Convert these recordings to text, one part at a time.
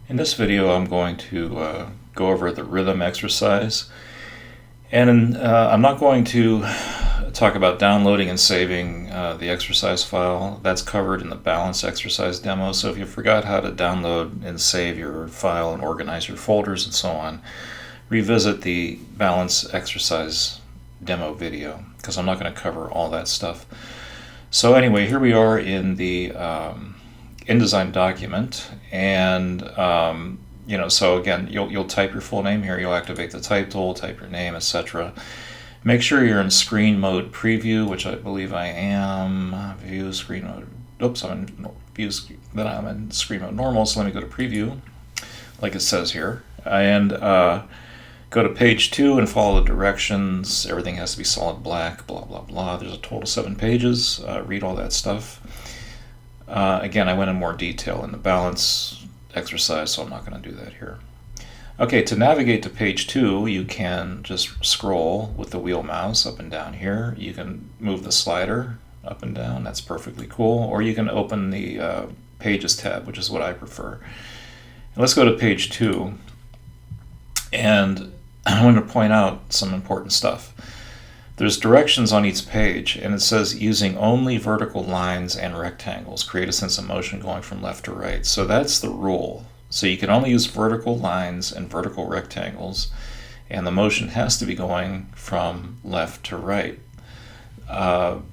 In this video, I'm going to go over the rhythm exercise, and I'm not going to talk about downloading and saving the exercise file. That's covered in the balance exercise demo, so if you forgot how to download and save your file and organize your folders and so on, revisit the balance exercise demo video, because I'm not going to cover all that stuff. So anyway, here we are in the InDesign document, and so again, you'll type your full name here. You'll activate the type tool, type your name, etc. Make sure you're in screen mode preview, which I believe I am. View screen mode. Oops, I'm in view. Then I'm in screen mode normal. So let me go to preview, like it says here, and go to page 2 and follow the directions. Everything has to be solid black. Blah blah blah. There's a total of 7 pages. Read all that stuff. Again, I went in more detail in the balance exercise, so I'm not going to do that here. Okay, to navigate to page 2, you can just scroll with the wheel mouse up and down here. You can move the slider up and down. That's perfectly cool. Or you can open the Pages tab, which is what I prefer. And let's go to page 2. And I want to point out some important stuff. There's directions on each page, and it says using only vertical lines and rectangles create a sense of motion going from left to right. So that's the rule. So you can only use vertical lines and vertical rectangles, and the motion has to be going from left to right.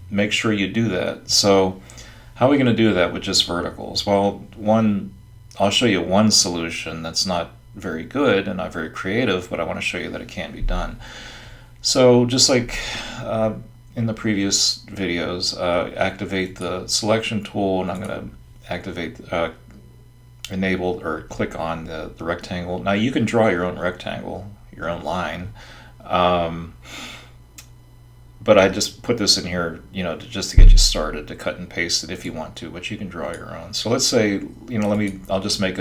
Make sure you do that. So how are we going to do that with just verticals? Well, I'll show you one solution that's not very good and not very creative, but I want to show you that it can be done. So just like in the previous videos, activate the selection tool, and I'm going to activate, enable, or click on the rectangle. Now you can draw your own rectangle, your own line, but I just put this in here, just to get you started, to cut and paste it if you want to, but you can draw your own. So let's say, I'll just make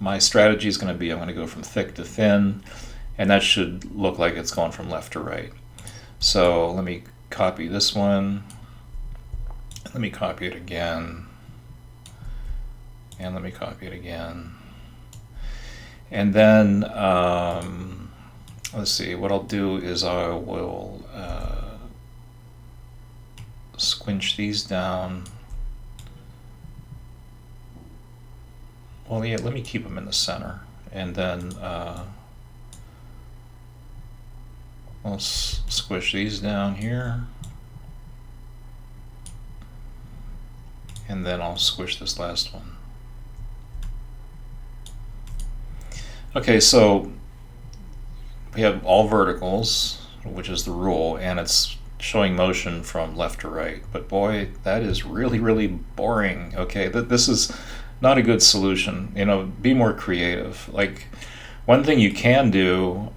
my strategy is going to be, I'm going to go from thick to thin. And that should look like it's going from left to right. So let me copy this one. Let me copy it again. And let me copy it again. And then, let's see, what I'll do is I will squinch these down. Well, yeah, let me keep them in the center. And then I'll squish these down here, and then I'll squish this last one. Okay, so we have all verticals, which is the rule, and it's showing motion from left to right. But boy, that is really, really boring. Okay, this is not a good solution. Be more creative. Like, one thing you can do,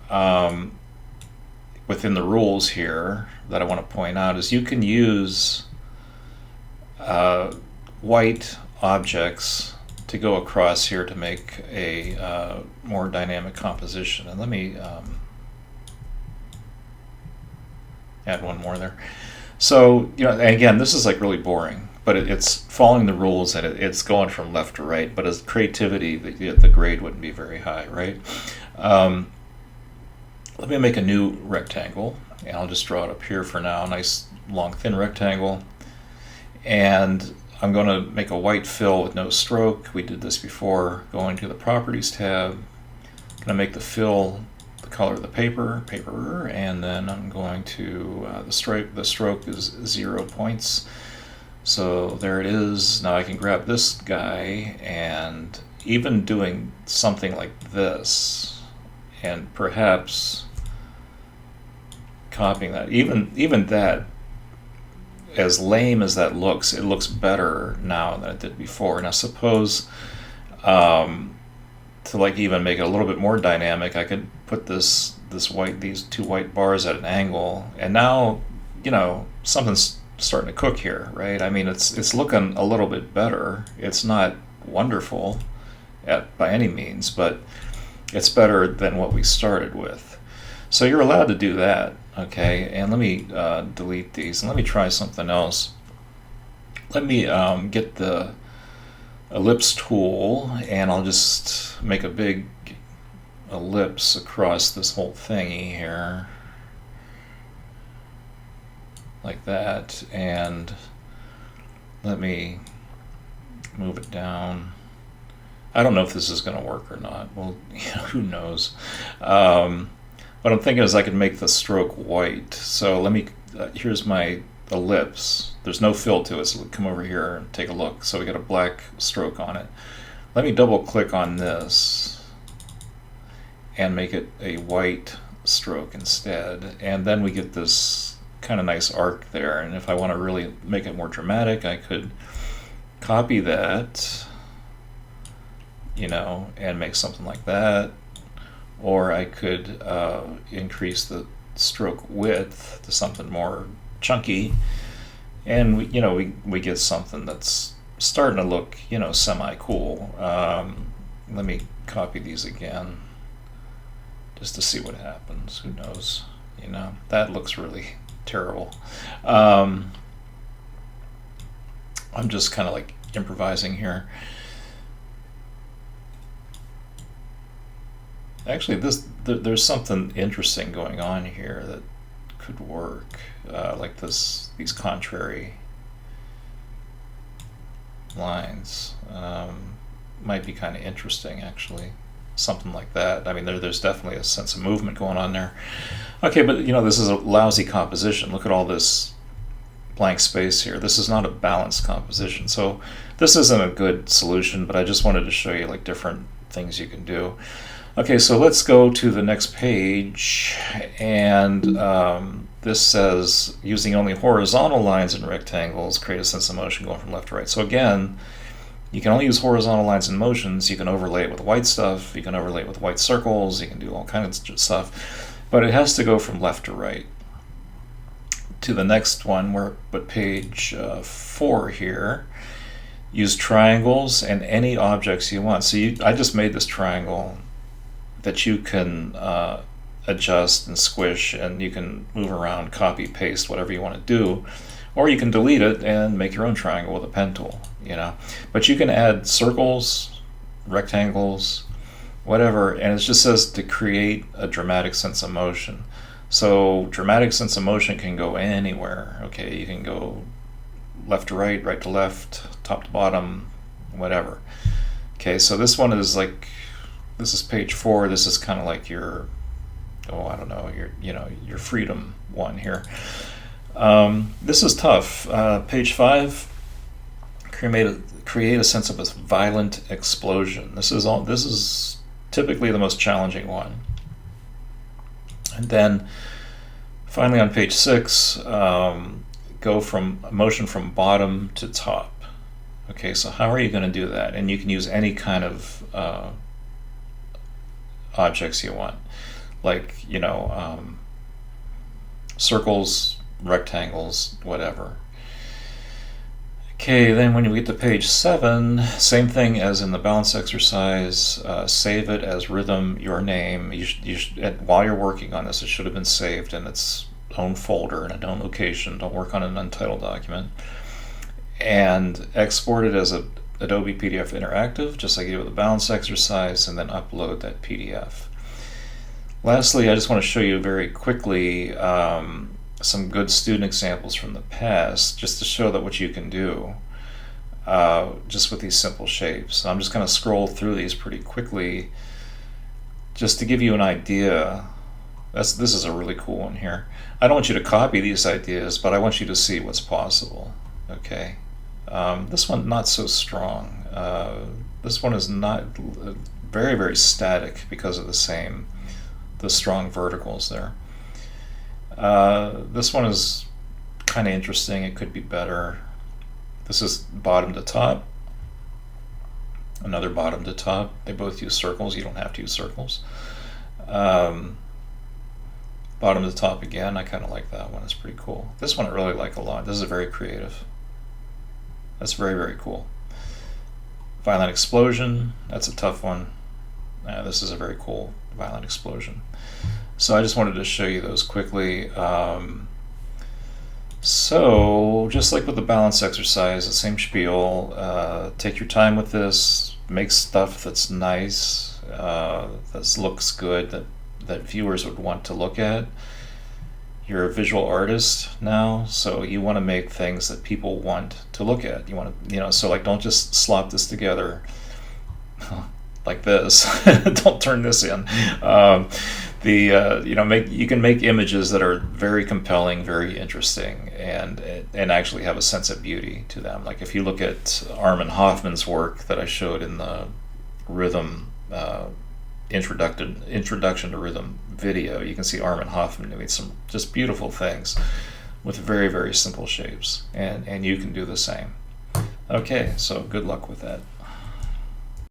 within the rules here that I want to point out is you can use white objects to go across here to make a more dynamic composition. And let me add one more there. So, and again, this is like really boring, but it's following the rules, and it's going from left to right, but as creativity, the grade wouldn't be very high, right? Let me make a new rectangle, and I'll just draw it up here for now. A nice long thin rectangle, and I'm going to make a white fill with no stroke. We did this before. Going to the Properties tab, going to make the fill the color of the paper, and then I'm going to the stroke is 0 points. So there it is. Now I can grab this guy, and even doing something like this, and perhaps copying that, even that, as lame as that looks, it looks better now than it did before. Now suppose to even make it a little bit more dynamic, I could put these 2 white bars at an angle, and now something's starting to cook here, right? I mean, it's looking a little bit better. It's not wonderful by any means, but it's better than what we started with. So you're allowed to do that, okay? And let me delete these, and let me try something else. Let me get the Ellipse Tool, and I'll just make a big ellipse across this whole thingy here, like that, and let me move it down. I don't know if this is going to work or not. Well, who knows? What I'm thinking is I could make the stroke white. So let me, here's my ellipse. There's no fill to it, so come over here and take a look. So we got a black stroke on it. Let me double click on this and make it a white stroke instead. And then we get this kind of nice arc there. And if I want to really make it more dramatic, I could copy that, and make something like that. Or I could increase the stroke width to something more chunky, and we get something that's starting to look semi-cool. Let me copy these again just to see what happens. Who knows? That looks really terrible. I'm just kind of like improvising here. Actually, there's something interesting going on here that could work, like these contrary lines. Might be kind of interesting, actually. Something like that. I mean, there's definitely a sense of movement going on there. Okay, but this is a lousy composition. Look at all this blank space here. This is not a balanced composition. So this isn't a good solution, but I just wanted to show you like different things you can do. Okay, so let's go to the next page, and this says, using only horizontal lines and rectangles, create a sense of motion going from left to right. So again, you can only use horizontal lines and motions. You can overlay it with white stuff, you can overlay it with white circles, you can do all kinds of stuff, but it has to go from left to right. To the next one, we're at page 4 here. Use triangles and any objects you want. So I just made this triangle that you can adjust and squish, and you can move around, copy, paste, whatever you want to do, or you can delete it and make your own triangle with a pen tool, But you can add circles, rectangles, whatever, and it just says to create a dramatic sense of motion. So dramatic sense of motion can go anywhere. Okay, you can go left to right, right to left, top to bottom, whatever. Okay, so this one is like, this is page 4. This is kind of like your, your freedom one here. This is tough. Page 5. Create a sense of a violent explosion. This is typically the most challenging one. And then finally on page 6, go from motion from bottom to top. Okay, so how are you going to do that? And you can use any kind of objects you want, like circles, rectangles, whatever. Okay, then when you get to page 7, same thing as in the balance exercise. Save it as rhythm your name. You should, while you're working on this, it should have been saved in its own folder in a known location. Don't work on an untitled document. And export it as a Adobe PDF Interactive, just like you do with the balance exercise, and then upload that PDF. Lastly, I just want to show you very quickly some good student examples from the past, just to show that what you can do just with these simple shapes. So I'm just going to scroll through these pretty quickly just to give you an idea. This is a really cool one here. I don't want you to copy these ideas, but I want you to see what's possible. Okay. This one not so strong. This one is not very, very static because of the strong verticals there. This one is kind of interesting. It could be better. This is bottom to top. Another bottom to top. They both use circles. You don't have to use circles. Bottom to top again. I kind of like that one. It's pretty cool. This one I really like a lot. This is very creative. That's very, very cool. Violent explosion. That's a tough one. This is a very cool violent explosion. So I just wanted to show you those quickly. So, just like with the balance exercise, the same spiel. Take your time with this. Make stuff that's nice, that looks good, that viewers would want to look at. You're a visual artist now, so you want to make things that people want to look at. You want to, so like don't just slop this together like this. Don't turn this in. Make you can make images that are very compelling, very interesting, and actually have a sense of beauty to them. Like if you look at Armin Hoffman's work that I showed in the rhythm introduction to rhythm video, you can see Armin Hoffman doing some just beautiful things with very, very simple shapes, and you can do the same. Okay, so good luck with that.